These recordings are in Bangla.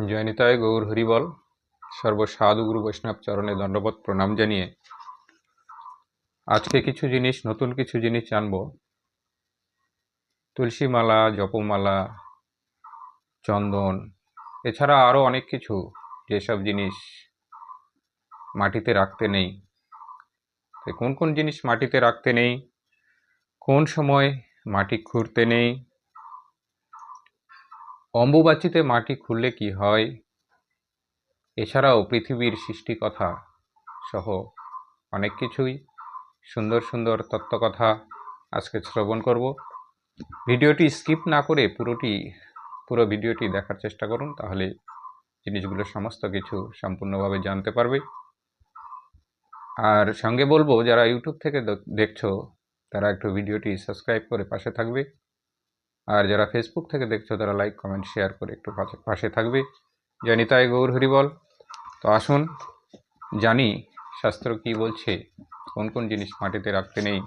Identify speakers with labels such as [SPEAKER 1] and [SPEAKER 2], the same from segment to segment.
[SPEAKER 1] জয় নিতাই গৌর হরিবল। সর্বসাধু গুরু বৈষ্ণব চরণে দণ্ডবত প্রণাম জানিয়ে আজকে নতুন কিছু জিনিস জানবো। তুলসী মালা, জপমালা, চন্দন, এছাড়া আরো অনেক কিছু, যেসব জিনিস মাটিতে রাখতে নেই। কোন কোন জিনিস মাটিতে রাখতে নেই, কোন সময় মাটি খুঁড়তে নেই, অম্বুবাচিতে মাটি খুঁড়লে কি হয়, এছাড়াও পৃথিবীর সৃষ্টি কথা সহ অনেক কিছুই সুন্দর সুন্দর তত্ত্বকথা আজকে শ্রবণ করব। ভিডিওটি স্কিপ না করে পুরো ভিডিওটি দেখার চেষ্টা করুন, তাহলে জিনিসগুলো সমস্ত কিছু সম্পূর্ণভাবে জানতে পারবে। আর সঙ্গে বলবো, যারা ইউটিউব থেকে দেখছো তারা একটু ভিডিওটি সাবস্ক্রাইব করে পাশে থাকবে, আর যারা ফেসবুক থেকে দেখছো তারা লাইক, কমেন্ট, শেয়ার করে একটু পাশে থাকবে। জয় নিতাই গৌর হরিবল। তো আসুন জানি শাস্ত্র কি বলছে, কোন কোন জিনিস মাটিতে রাখতে নেই,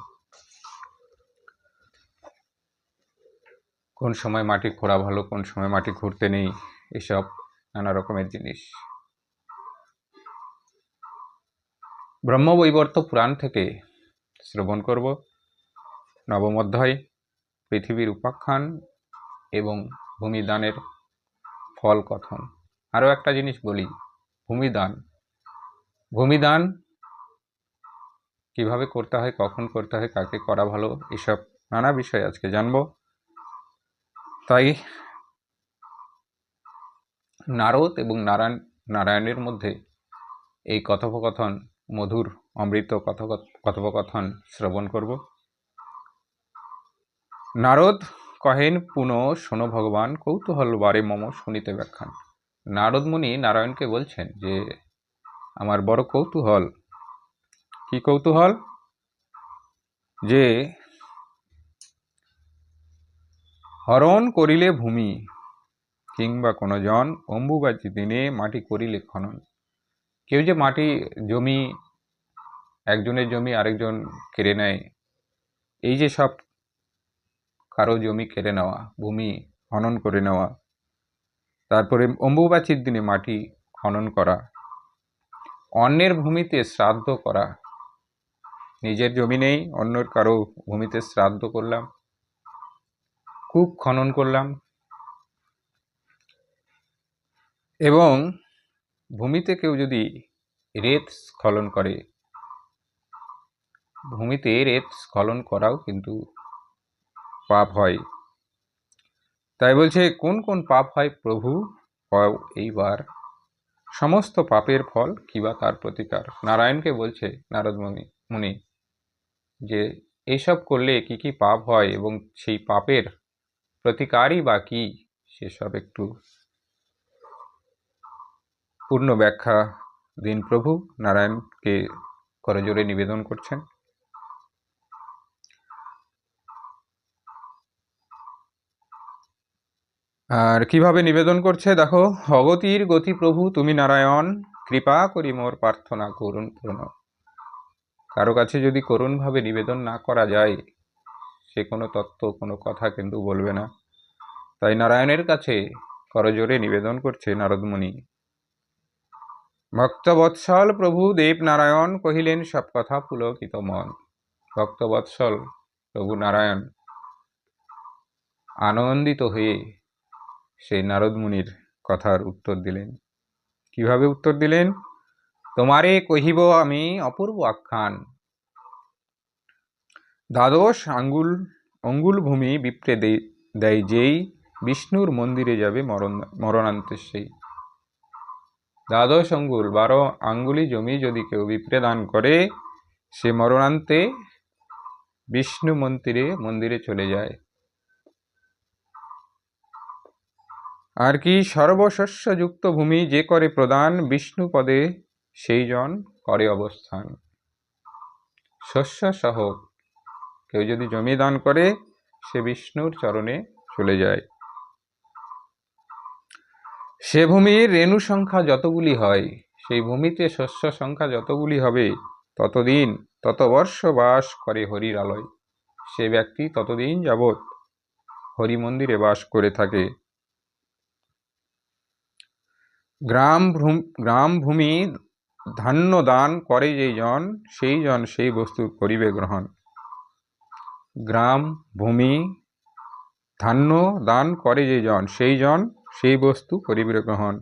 [SPEAKER 1] কোন সময় মাটি খোঁড়া ভালো, কোন সময় মাটি খুঁড়তে নেই, এসব নানা রকমের জিনিস। ব্রহ্মবৈবর্ত পুরাণ থেকে শ্রবণ করব। নবম অধ্যায়, পৃথিবীর উপাখ্যান এবং ভূমিদানের ফল কথন। আরও একটা জিনিস বলি, ভূমিদান কিভাবে করতে হয়, কখন করতে হয়, কাকে করা ভালো, এসব নানা বিষয় আজকে জানব। তাই নারদ এবং নারায়ণের মধ্যে এই কথোপকথন, মধুর অমৃত কথোপকথন শ্রবণ করব। নারদ কহেন, পুনঃ শোনো ভগবান, কৌতূহল বারে মম শুনিতে ব্যাখ্যান। নারদ মুনি নারায়ণকে বলছেন যে আমার বড় কৌতূহল। কি কৌতূহল? যে হরণ করিলে ভূমি কিংবা কোনো জন, অম্বুবাচী দিনে মাটি করিলে খনন। কেউ যে জমি, একজনের জমি আরেকজন কেড়ে নেয়, এই যে সব কারো জমি কেড়ে নেওয়া, ভূমি খনন করে নেওয়া, তারপরে অম্বুবাচীর দিনে মাটি খনন করা, অন্যের ভূমিতে শ্রাদ্ধ করা, নিজের জমি নেই, অন্যের কারো ভূমিতে শ্রাদ্ধ করলাম, কূপ খনন করলাম, এবং ভূমিতে কেউ যদি রেত স্খলন করে, ভূমিতে রেত স্খলন করাও কিন্তু পাপ হয়। তাই বলছে, কোন কোন পাপ হয় প্রভু কও এইবার, সমস্ত পাপের ফল কিবা তার প্রতিকার। নারায়ণকে বলছে নারদ মুনি যে এইসব করলে কি কি পাপ হয় এবং সেই পাপের প্রতিকারই বা কি, সেসব একটু পূর্ণ ব্যাখ্যা দিন প্রভু। নারায়ণকে করজোড়ে নিবেদন করছেন। আর কিভাবে নিবেদন করছে দেখো, অগতির গতি প্রভু তুমি নারায়ণ, কৃপা করি মোর প্রার্থনা করুণ পূর্ণ। কারো কাছে যদি করুণভাবে নিবেদন না করা যায়, সে কোনো তত্ত্ব, কোনো কথা কিন্তু বলবে না। তাই নারায়ণের কাছে করজোড়ে নিবেদন করছে নারদ মুনি। ভক্তবৎসল প্রভু দেব নারায়ণ, কহিলেন সব কথা পুলকিত মন। ভক্তবৎসল প্রভু নারায়ণ আনন্দিত হয়ে সেই নারদ মুনির কথার উত্তর দিলেন। কিভাবে উত্তর দিলেন? তোমারে কহিব আমি অপূর্ব আখ্যান, দ্বাদশ অঙ্গুল ভূমি বিপ্রে দেয় যেই, বিষ্ণুর মন্দিরে যাবে মরণান্তে সেই। দ্বাদশ অঙ্গুল, 12 আঙ্গুলি জমি যদি কেউ বিপ্রে দান করে, সে মরণান্তে বিষ্ণু মন্দিরে চলে যায়। আর কি, সর্বশস্যযুক্ত ভূমি যে করে প্রদান, বিষ্ণু পদে সেই জন করে অবস্থান। শস্য সহ কেউ যদি জমি দান করে, সে বিষ্ণুর চরণে চলে যায়। সে ভূমির রেণু সংখ্যা যতগুলি হয়, সেই ভূমিতে শস্য সংখ্যা যতগুলি হবে, তত বর্ষ বাস করে হরির আলয়। সে ব্যক্তি ততদিন যাবৎ হরি মন্দিরে বাস করে থাকে। গ্রাম ভূমি ধান্য দান করে যেই জন সেই বস্তু করিবে গ্রহণ। গ্রাম ভূমি ধান্য দান করে যে জন সেই বস্তু করিবে গ্রহণ।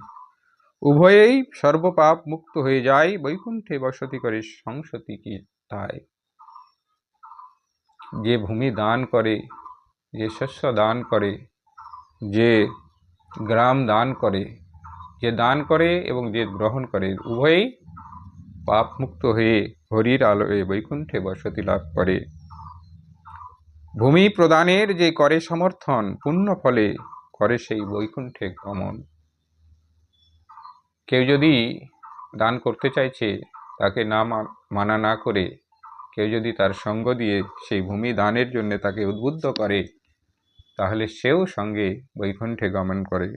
[SPEAKER 1] উভয়েই সর্বপাপ মুক্ত হয়ে যায়, বৈকুণ্ঠে বসতি করে সংসতি কি তাই। যে ভূমি দান করে, যে শস্য দান করে, যে গ্রাম দান করে, যে দান করে এবং যে গ্রহণ করে, উভয়েই পাপ মুক্ত হয়ে হরির আলোয় বৈকুণ্ঠে বসতি লাভ করে। ভূমি প্রদানের যে করে সমর্থন, পুণ্য ফলে করে সেই বৈকুণ্ঠে গমন। কেউ যদি দান করতে চাইছে, তাকে না মানা না করে কেউ যদি তার সঙ্গ দিয়ে সেই ভূমি দানের জন্য তাকে উদ্বুদ্ধ করে, তাহলে সেও সঙ্গে বৈকুণ্ঠে গমন করে।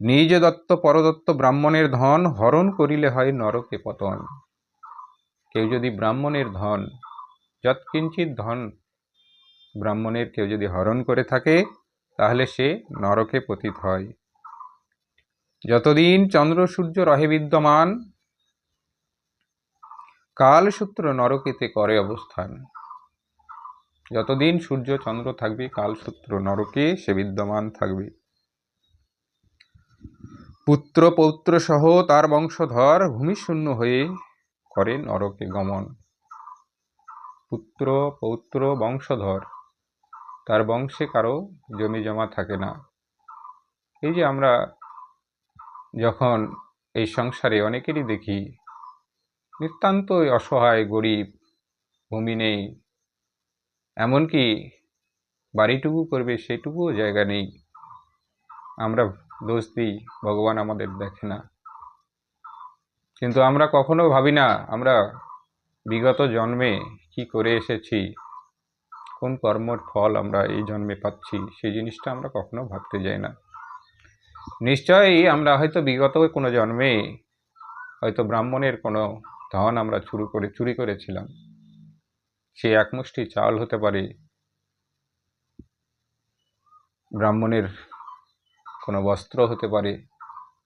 [SPEAKER 1] নিজ দত্ত পরদত্ত ব্রাহ্মণের ধন হরণ করিলে হয় নরকে পতন। কেউ যদি ব্রাহ্মণের ধন, যৎকিঞ্চিৎ ধন ব্রাহ্মণের কেউ যদি হরণ করে থাকে, তাহলে সে নরকে পতিত হয়। যতদিন চন্দ্র সূর্য রহে বিদ্যমান, কালসূত্র নরকেতে করে অবস্থান। যতদিন সূর্য চন্দ্র থাকবে, কালসূত্র নরকে সে বিদ্যমান থাকবে। পুত্র পৌত্র সহ তার বংশধর ভূমিশূন্য হয়ে করে নরকে গমন। পুত্র পৌত্র বংশধর, তার বংশে কারো জমি জমা থাকে না। এই যে আমরা যখন এই সংসারে অনেকেরই দেখি নিতান্তই অসহায়, গরিব, ভূমি নেই, এমনকি বাড়িটুকু করবে সেটুকুও জায়গা নেই। আমরা দোষ দিই ভগবান আমাদের দেখে না, কিন্তু আমরা কখনো ভাবি না আমরা বিগত জন্মে কি করে এসেছি, কোন কর্মর ফল আমরা এই জন্মে পাচ্ছি, সেই জিনিসটা আমরা কখনো ভাবতে যাই না। নিশ্চয়ই আমরা হয়তো বিগত কোনো জন্মে হয়তো ব্রাহ্মণের কোনো ধন আমরা চুরি করেছিলাম। সে একমুষ্টি চাল হতে পারে, ব্রাহ্মণের কোনো বস্ত্র হতে পারে,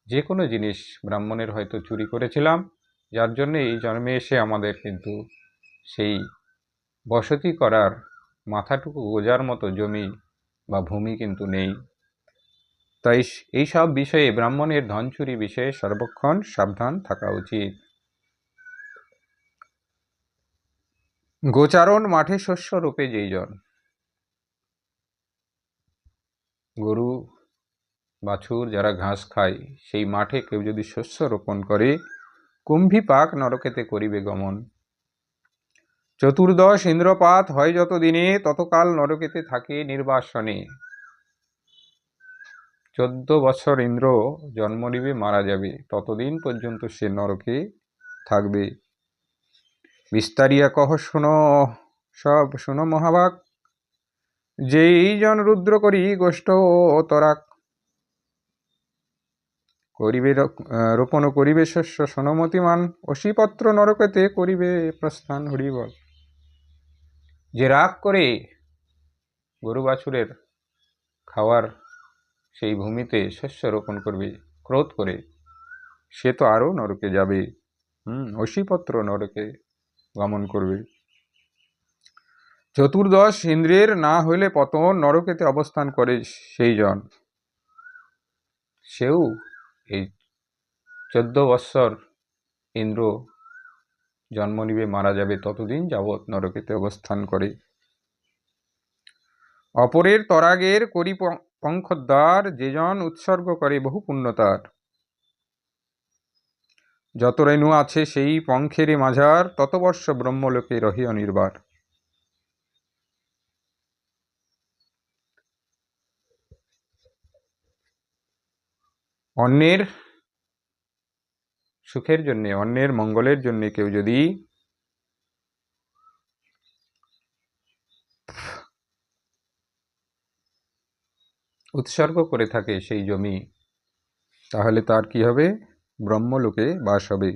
[SPEAKER 1] যে কোনো জিনিস ব্রাহ্মণের হয়তো চুরি করেছিলাম, যার জন্য এই জন্মে এসে আমাদের কিন্তু সেই বসতি করার মাথাটুকু গোজার মতো জমি বা ভূমি কিন্তু নেই। তাই এইসব বিষয়ে ব্রাহ্মণের ধন চুরি বিষয়ে সর্বক্ষণ সাবধান থাকা উচিত। গোচারণ মাঠে শস্য রূপে যেই জন, গরু বাছুর যারা ঘাস খায়, সেই মাঠে কেউ যদি শস্য রোপণ করে, কুম্ভী পাক নরকেতে করিবে গমন। চতুর্দশ ইন্দ্রপাত হয় যত দিনে, ততকাল নরকেতে থাকে নির্বাসনে। 14 বছর ইন্দ্র জন্ম নিবে, মারা যাবে, ততদিন পর্যন্ত সে নরকে থাকবে। বিস্তারিয়া কহ শোনো, সব শোনো মহাভাগ, যেই জন রুদ্র করি গোষ্ঠ ও তরাক। করিবে রোপণ করিবে শস্য সোনমতিমান, অসিপত্র নরকেতে করিবে প্রস্থান। হরি বল। যে রাগ করে গরু বাছুরের খাওয়ার সেই ভূমিতে শস্য রোপণ করবে, ক্রোধ করে, সে তো আরও নরকে যাবে, অসিপত্র নরকে গমন করবে। চতুর্দশ ইন্দ্রের না হইলে পতন, নরকেতে অবস্থান করে সেই জন, সেও এই 14 বৎসর ইন্দ্র জন্ম নিবে, মারা যাবে, ততদিন যাবৎ নরকেতে অবস্থান করে। অপরের তরাগের করি পঙ্খোদ্ধার, যে জন উৎসর্গ করে বহু পুণ্যতার। যত রেণু আছে সেই পঙ্খেরই মাঝার, তত বর্ষ ব্রহ্মলোকে রহি অনির্বার। অন্যের সুখের জন্যে, অন্যের মঙ্গলের জন্যে কেউ যদি উৎসর্গ করে থাকে সেই জমি, তাহলে তার কি হবে? ব্রহ্মলোকে বাস হবে।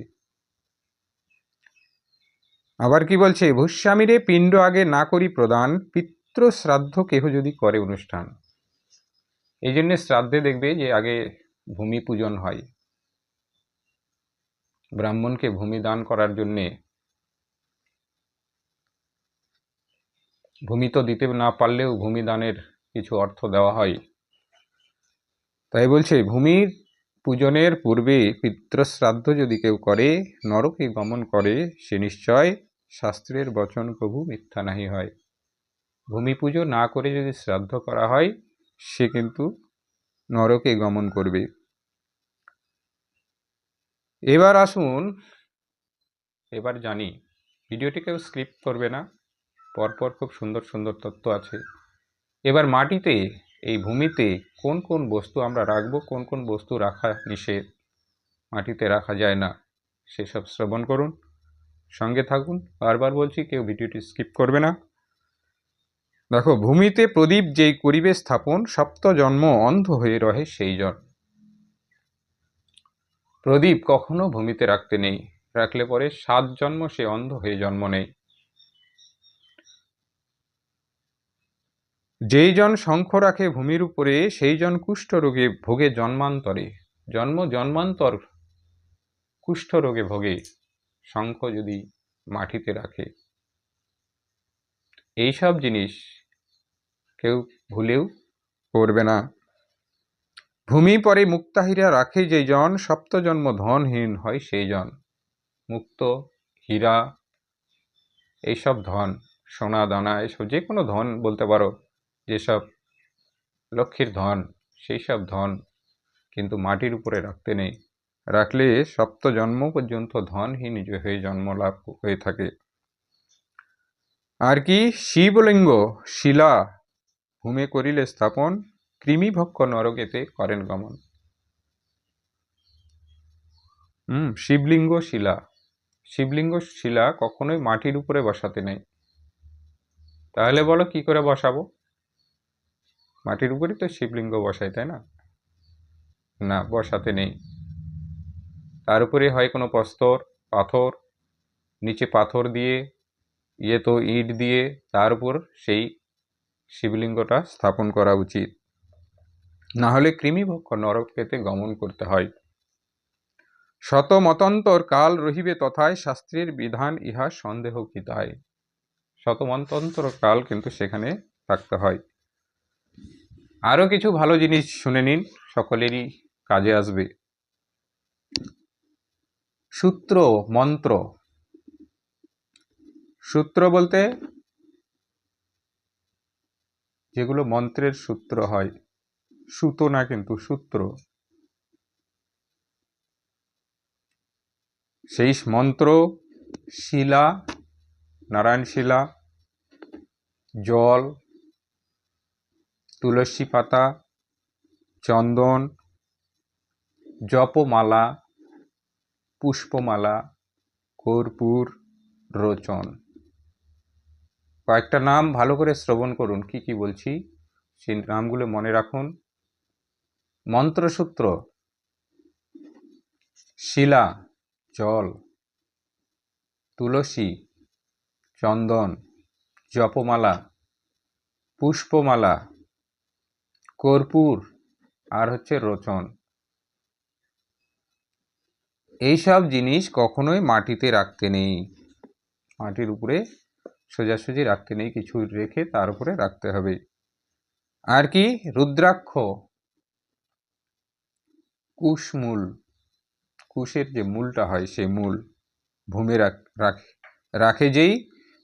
[SPEAKER 1] আবার কি বলছে? ভূস্বামীরে পিণ্ড আগে না করি প্রদান, পিতৃ শ্রাদ্ধ কেহ যদি করে অনুষ্ঠান। এই জন্যে শ্রাদ্ধে দেখবে যে আগে ভূমি পূজন হয়। ব্রাহ্মণকে ভূমি দান করার জন্যে, ভূমি তো দিতে না পারলেও ভূমি দানের কিছু অর্থ দেওয়া হয়। তাই বলছে ভূমির পূজনের পূর্বে পিতৃশ্রাদ্ধ যদি কেউ করে, নরকে গমন করে, সে নিশ্চয় শাস্ত্রের বচন প্রভু মিথ্যা নাহি হয়। ভূমি পুজো না করে যদি শ্রাদ্ধ করা হয়, সে কিন্তু নরকে গমন করবে। এবার আসুন, এবার জানি, ভিডিওটি কেউ স্কিপ করবে না, পরপর খুব সুন্দর সুন্দর তথ্য আছে। এবার মাটিতে, এই ভূমিতে কোন কোন বস্তু আমরা রাখবো, কোন কোন বস্তু রাখা নিষেধ, মাটিতে রাখা যায় না, সেসব শ্রবণ করুন, সঙ্গে থাকুন। বারবার বলছি, কেউ ভিডিওটি স্কিপ করবে না। দেখো, ভূমিতে প্রদীপ যেই করিবে স্থাপন, সপ্ত জন্ম অন্ধ হয়ে রহে সেই জন। প্রদীপ কখনো ভূমিতে রাখতে নেই, রাখলে পরে 7 জন্ম সে অন্ধ হয়ে জন্ম নেয়। যেই জন শঙ্খ রাখে ভূমির উপরে, সেই জন কুষ্ঠ রোগে ভোগে জন্মান্তরে। জন্ম জন্মান্তর কুষ্ঠ রোগে ভোগে শঙ্খ যদি মাটিতে রাখে। এইসব জিনিস কেউ ভুলেও করবে না। ভূমি পরে মুক্তাহীরা রাখে যেই জন, সপ্ত জন্ম ধনহীন হয় সেই জন। মুক্ত, হীরা, এইসব ধন, সোনা দানা, এইসব যে কোনো ধন বলতে পারো, যেসব লক্ষ্মীর ধন, সেই সব ধন কিন্তু মাটির উপরে রাখতে নেই। রাখলে সপ্ত জন্ম পর্যন্ত ধনহীন হয়ে জন্ম লাভ হয়ে থাকে। আর কি, শিবলিঙ্গ শিলা ভূমে করিলে স্থাপন, কৃমিভক্ষ নরকেতে করেন গমন। শিবলিঙ্গ শিলা, শিবলিঙ্গ শিলা কখনোই মাটির উপরে বসাতে নেই। তাহলে বলো কি করে বসাবো? মাটির উপরে তো শিবলিঙ্গ বসাই, তাই না? না, বসাতে নেই। তার উপরে হয় কোনো প্রস্তর, পাথর, নিচে পাথর দিয়ে, তো ইট দিয়ে তার উপর সেই শিবলিঙ্গটা স্থাপন করা উচিত। না হলে কৃমিভক্ষ নরকেতে গমন করতে হয়। শত মতান্তর কাল রহিবে তথায়, শাস্ত্রের বিধান ইহা সন্দেহ কি তাই। শত মতান্তর কাল কিন্তু সেখানে থাকতে হয়। আরো কিছু ভালো জিনিস শুনে নিন, সকলেরই কাজে আসবে। সূত্র মন্ত্র, সূত্র বলতে যেগুলো মন্ত্রের সূত্র হয়, সুতো না কিন্তু সূত্র, সেই মন্ত্র, শিলা, নারায়ণ শিলা, জল, তুলসী পাতা, চন্দন, জপমালা, পুষ্পমালা, কর্পূর, রোচন। কয়েকটা নাম ভালো করে শ্রবণ করুন, কি কি বলছি সেই নামগুলো মনে রাখুন। মন্ত্রসূত্র, শিলা, জল, তুলসী, চন্দন, জপমালা, পুষ্পমালা, কর্পূর, আর হচ্ছে রোচন। এইসব জিনিস কখনোই মাটিতে রাখতে নেই, মাটির উপরে সোজাসুজি রাখতে নেই, কিছু রেখে তার উপরে রাখতে হবে। আর কি, রুদ্রাক্ষ, কুশমূল, কুশের যে মূলটা হয় সেই মূল ভূমি রাখে যেই,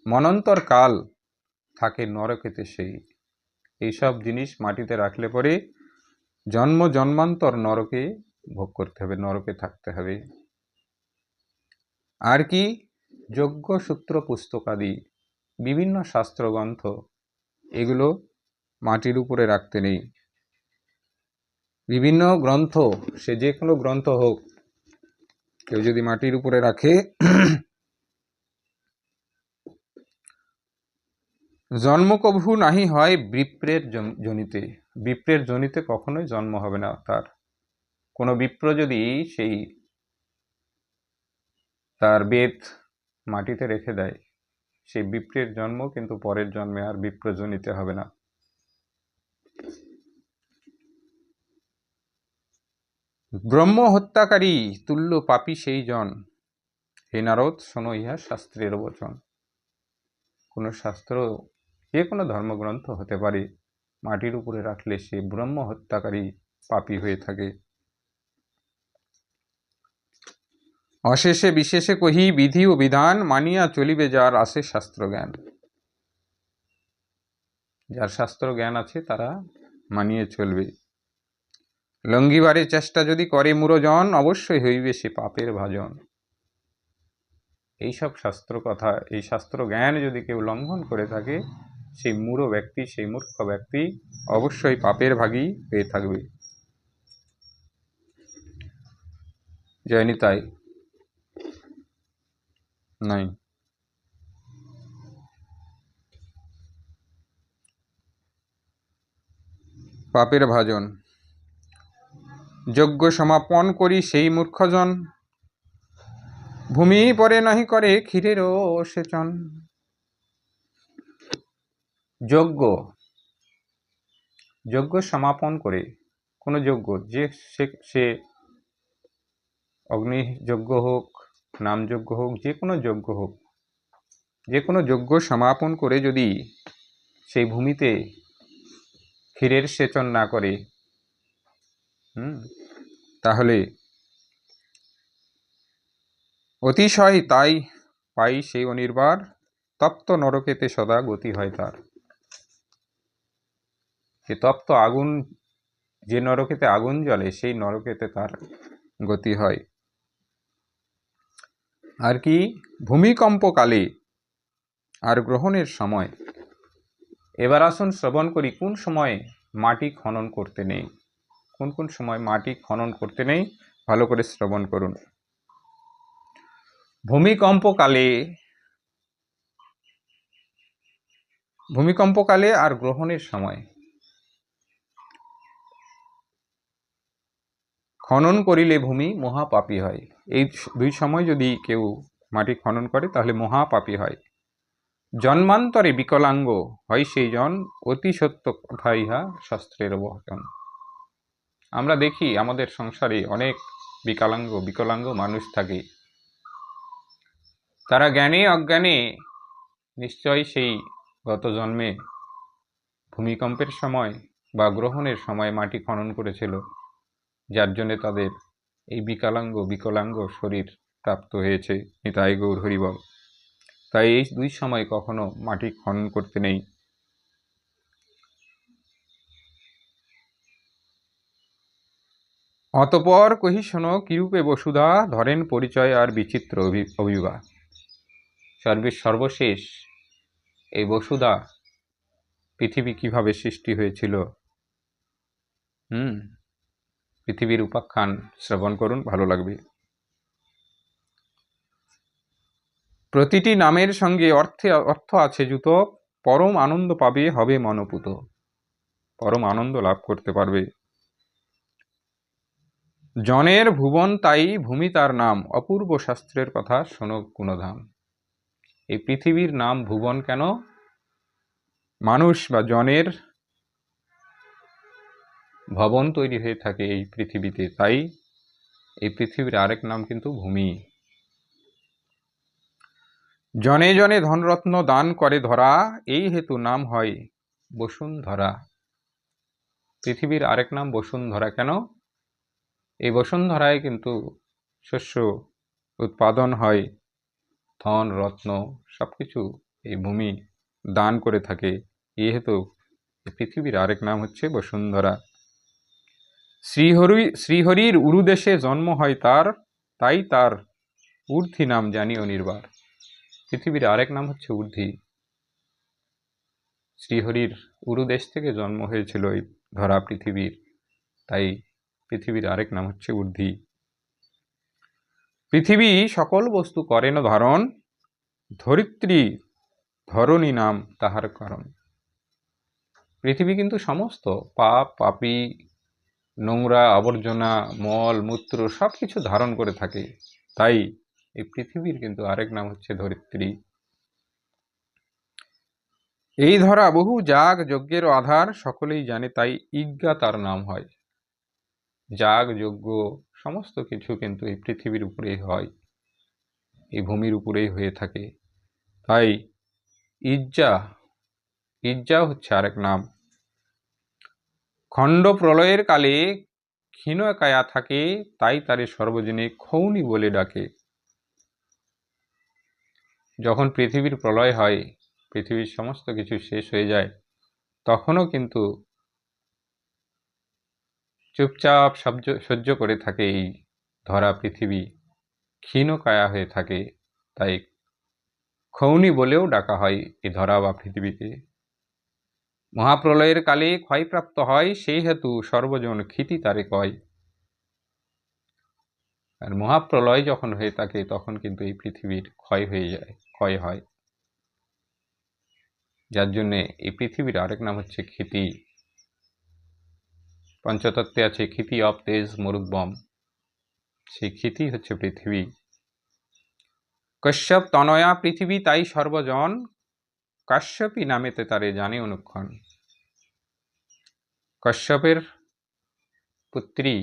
[SPEAKER 1] মনন্তর কাল থাকে নরকেতে সেই। এইসব জিনিস মাটিতে রাখলে পরে জন্ম জন্মান্তর নরকে ভোগ করতে হবে, নরকে থাকতে হবে। আর কি, যজ্ঞ সূত্র পুস্তকাদি, বিভিন্ন শাস্ত্রগ্রন্থ, এগুলো মাটির উপরে রাখতে নেই। বিভিন্ন গ্রন্থ, সে যে কোনো গ্রন্থ হোক, কেউ যদি মাটির উপরে রাখে, জন্ম কভু নাহি হয় বিপ্রের জনিতে। বিপ্রের জনিতে কখনোই জন্ম হবে না তার। কোনো বিপ্র যদি সেই তার বেদ মাটিতে রেখে দেয়, সেই বিপ্রের জন্ম কিন্তু পরের জন্মে আর বিপ্র জনিতে হবে না। ব্রহ্ম হত্যাকারী তুল্য পাপী সেই জন, হে নারদ শোনো ইহা শাস্ত্রের বচন। কোনো শাস্ত্র, যে কোনো ধর্মগ্রন্থ হতে পারে, মাটির উপরে রাখলে সে ব্রহ্ম হত্যাকারী পাপী হয়ে থাকে। অশেষে বিশেষে কহি বিধি ও বিধান, মানিয়া চলিবে যার আছে শাস্ত্র জ্ঞান। যার শাস্ত্র জ্ঞান আছে তারা মানিয়ে চলবে। লঙ্ঘিবারের চেষ্টা যদি করে মূঢ়জন, অবশ্যই হইবে সে পাপের ভাজন। এইসব শাস্ত্র কথা, এই শাস্ত্র জ্ঞান যদি কেউ লঙ্ঘন করে থাকে, সেই মূঢ় ব্যক্তি, সেই মূর্খ ব্যক্তি অবশ্যই পাপের ভাগী হয়ে থাকবে। জয় নিতাই। নাই পাপের ভাজন। যজ্ঞ সমাপন করি সেই মূর্খজন, ভূমি পরে নাহি করে ক্ষীরেরও সেচন। যজ্ঞ যজ্ঞ সমাপন করে, কোনো যজ্ঞ, যে সে অগ্নি যজ্ঞ হোক, নাম যজ্ঞ হোক, যে কোনো যজ্ঞ হোক, যে কোনো যজ্ঞ সমাপন করে যদি সেই ভূমিতে ক্ষীরের সেচন না করে, তাহলে অতিশয় তাই পাই সেই অনির্বার, তপ্ত নরকেতে সদা গতি হয় তার। যে তপ্ত আগুন, যে নরকেতে আগুন জ্বলে, সেই নরকেতে তার গতি হয়। আর কি, ভূমিকম্পকালে আর গ্রহণের সময়। এবার আসুন শ্রবণ করি কোন সময় মাটি খনন করতে নেই। কোন কোন সময় মাটি খনন করতে নেই, ভালো করে শ্রবণ করুন। ভূমিকম্পকালে আর গ্রহণের সময় খনন করিলে ভূমি মহাপাপী হয়। এই দুই সময় যদি কেউ মাটি খনন করে তাহলে মহাপাপী হয়। জন্মান্তরে বিকলাঙ্গ হয় সেই জন, অতি সত্য কথা ইহা শাস্ত্রের বচন। আমরা দেখি আমাদের সংসারে অনেক বিকলাঙ্গ মানুষ থাকে। তারা জ্ঞানে অজ্ঞানে নিশ্চয় সেই গত জন্মে ভূমিকম্পের সময় বা গ্রহণের সময় মাটি খনন করেছিল, যার জন্য তাদের এই বিকলাঙ্গ শরীর প্রাপ্ত হয়েছে। নিতাই গৌর হরিবল। তাই এই দুই সময় কখনো মাটি খনন করতে নেই। অতপর কহি শোনো কিরূপে বসুধা, ধরেন পরিচয় আর বিচিত্র অভিবা। সর্বশেষ এই বসুধা, পৃথিবী কিভাবে সৃষ্টি হয়েছিল, পৃথিবীর উপাখ্যান শ্রবণ করুন, ভালো লাগবে। প্রতিটি নামের সঙ্গে অর্থ আছে যুত, পরম আনন্দ পাবে হবে মনোপুত। পরম আনন্দ লাভ করতে পারবে। জনের ভুবন তাই ভূমি তার নাম, অপূর্ব শাস্ত্রের কথা শোনো গুণধাম। এই পৃথিবীর নাম ভুবন কেন? মানুষ বা জনের ভবন তৈরি হয়ে থাকে এই পৃথিবীতে, তাই এই পৃথিবীর আরেক নাম কিন্তু ভূমি। জনে জনে ধনরত্ন দান করে ধরা, এই হেতু নাম হয় বসুন্ধরা। পৃথিবীর আরেক নাম বসুন্ধরা কেন? এই বসুন্ধরায় কিন্তু শস্য উৎপাদন হয়, ধন রত্ন সবকিছু এই ভূমি দান করে থাকে। এই হেতু পৃথিবীর আরেক নাম হচ্ছে বসুন্ধরা। শ্রীহরির উরুদেশে জন্ম হয় তার, তাই তার ঊর্ধ্বী নাম জানি অনির্বার। পৃথিবীর আরেক নাম হচ্ছে ঊর্ধ্বী। শ্রীহরির উরুদেশ থেকে জন্ম হয়েছিল এই ধরা পৃথিবীর, তাই পৃথিবীর আরেক নাম হচ্ছে ঊর্ধ্বী। পৃথিবী সকল বস্তু করেন ধারণ, ধরিত্রী ধরণী নাম তাহার কারণ। পৃথিবী কিন্তু সমস্ত পাপী, নোংরা আবর্জনা, মল মূত্র সবকিছু ধারণ করে থাকে, তাই এই পৃথিবীর কিন্তু আরেক নাম হচ্ছে ধরিত্রী। এই ধরা বহু যাগ যজ্ঞের আধার, সকলেই জানে তাই ইজ্ঞা তার নাম হয়। যাগ যজ্ঞ সমস্ত কিছু কিন্তু এই পৃথিবীর উপরেই হয়, এই ভূমির উপরেই হয়ে থাকে। তাই ইজ্জা হচ্ছে আরেক নাম। খণ্ড প্রলয়ের কালে ক্ষীণকায়া থাকে, তাই তারে সর্বজনে খৌনি বলে ডাকে। যখন পৃথিবীর প্রলয় হয়, পৃথিবীর সমস্ত কিছু শেষ হয়ে যায়, তখনও কিন্তু চুপচাপ সহ্য করে থাকে এই ধরা পৃথিবী, ক্ষীণকায়া হয়ে থাকে, তাই খৌনি বলেও ডাকা হয় এই ধরা বা পৃথিবীকে। মহাপ্রলয়ের কালে ক্ষয়প্রাপ্ত হয়, সেই হেতু সর্বজন ক্ষিতি তারে কয়। আর মহাপ্রলয় যখন হয়ে থাকে তখন কিন্তু এই পৃথিবীর ক্ষয় হয়ে যায়, ক্ষয় হয়, যার জন্যে এই পৃথিবীর আরেক নাম হচ্ছে ক্ষিতি। পঞ্চতত্ত্বে আছে ক্ষিতি অব তেজ মরুদ্বম, সেই ক্ষিতি হচ্ছে পৃথিবী। কশ্যপ তনয়া পৃথিবী, তাই সর্বজন কাশ্যপী নামেতে তারে জানে অনুক্ষণ। কশ্যপের পুত্রী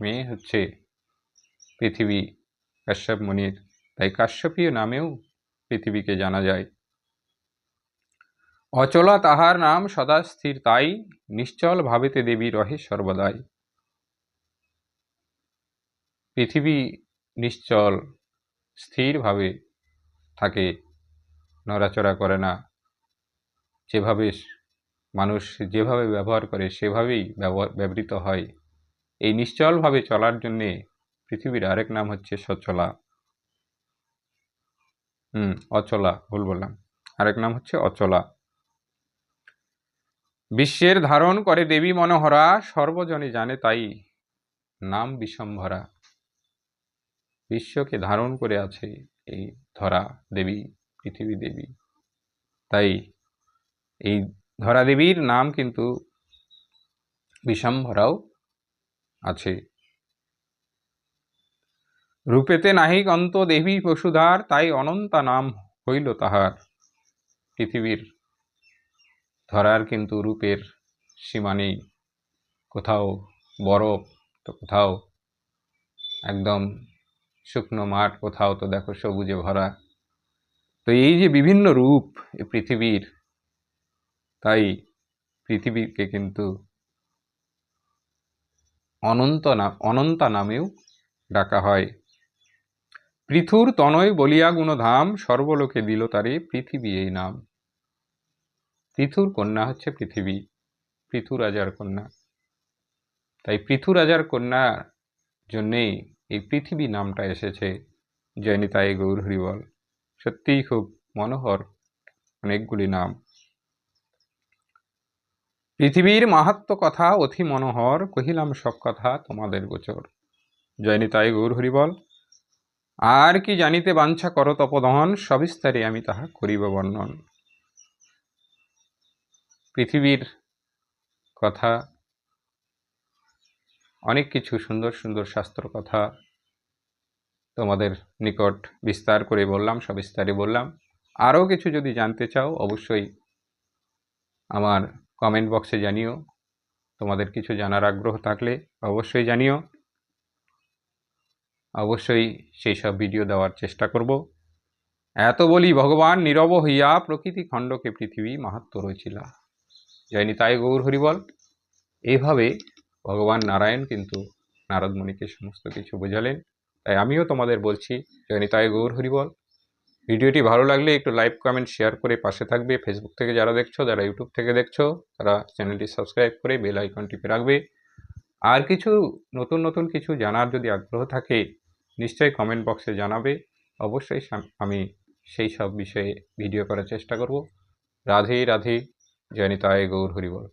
[SPEAKER 1] মেয়ে হচ্ছে পৃথিবী, কাশ্যপ মুনির, তাই কাশ্যপীয় নামেও পৃথিবীকে জানা যায়। অচলা তাহার নাম সদা স্থির, তাই নিশ্চল ভাবেতে দেবী রহে সর্বদাই। পৃথিবী নিশ্চল স্থিরভাবে থাকে, নড়াচড়া করে না, যেভাবে মানুষ যেভাবে ব্যবহার করে সেভাবেই ব্যবহৃত হয়। এই নিশ্চলভাবে চলার জন্যে পৃথিবীর আরেক নাম হচ্ছে সচলা। অচলা, ভুল বললাম, আরেক নাম হচ্ছে অচলা। বিশ্বের ধারণ করে দেবী মনোহরা, সর্বজনে জানে তাই নাম বিশ্বম্ভরা। বিশ্বকে ধারণ করে আছে এই ধরা দেবী, পৃথিবী দেবী, তাই এই ধরা দেবীর নাম কিন্তু বিশ্বম্ভরাও আছে। রূপেতে নাহিক অন্ত দেবী বসুধার, তাই অনন্তা নাম হইল তাহার। পৃথিবীর ধরার কিন্তু রূপের সীমা নেই, কোথাও বরফ তো কোথাও একদম শুকনো মাঠ, কোথাও তো দেখো সবুজে ভরা। তো এই যে বিভিন্ন রূপ এই পৃথিবীর, তাই পৃথিবীকে কিন্তু অনন্তা নামেও ডাকা হয়। পৃথুর তনয় বলিয়া গুণধাম, সর্বলোকে দিল তারে পৃথিবী এই নাম। পৃথুর কন্যা হচ্ছে পৃথিবী, পৃথু রাজার কন্যা, তাই পৃথু রাজার কন্যার জন্যেই এই পৃথিবী নামটা এসেছে। জয়নিতাই গৌর হরিবল। সত্যিই খুব মনোহর অনেকগুলি নাম। পৃথিবীর মাহাত্ম্য কথা অতি মনোহর, কহিলাম সব কথা তোমাদের গোচর। জয়নিতাই গৌর হরিবল। আর কি জানিতে বাঞ্ছা কর তপোধন, সবিস্তারে আমি তাহা করিব বর্ণন। পৃথিবীর কথা অনেক কিছু সুন্দর সুন্দর শাস্ত্র কথা তোমাদের নিকট বিস্তার করে বললাম, সবিস্তারে বললাম। আরও কিছু যদি জানতে চাও অবশ্যই আমার কমেন্ট বক্সে জানিও। তোমাদের কিছু জানার আগ্রহ থাকলে অবশ্যই জানিও, অবশ্যই সেই সব ভিডিও দেওয়ার চেষ্টা করব। এত বলি ভগবান নীরব হইয়া, প্রকৃতি খণ্ডকে পৃথিবী মাহাত্ম্য রয়েছিল। জয়নিতাই গৌর হরিবল। এইভাবে ভগবান নারায়ণ কিন্তু নারদ মুনিকে সমস্ত কিছু বোঝালেন। তাই আমিও তোমাদের বলছি জয়নিতাই গৌর হরিবল। ভিডিওটি ভালো লাগলে একটু লাইক কমেন্ট শেয়ার করে পাশে থাকবে। ফেসবুক থেকে যারা দেখছো, যারা ইউটিউব থেকে দেখছো, তারা চ্যানেলটি সাবস্ক্রাইব করে বেল আইকন টিপে রাখবে। আর কিছু নতুন নতুন কিছু জানার যদি আগ্রহ থাকে নিশ্চয়ই কমেন্ট বক্সে জানাবে। অবশ্যই আমি সেই সব বিষয়ে ভিডিও করার চেষ্টা করব। রাধে রাধে। জয়নিতাই গৌর হরিবল।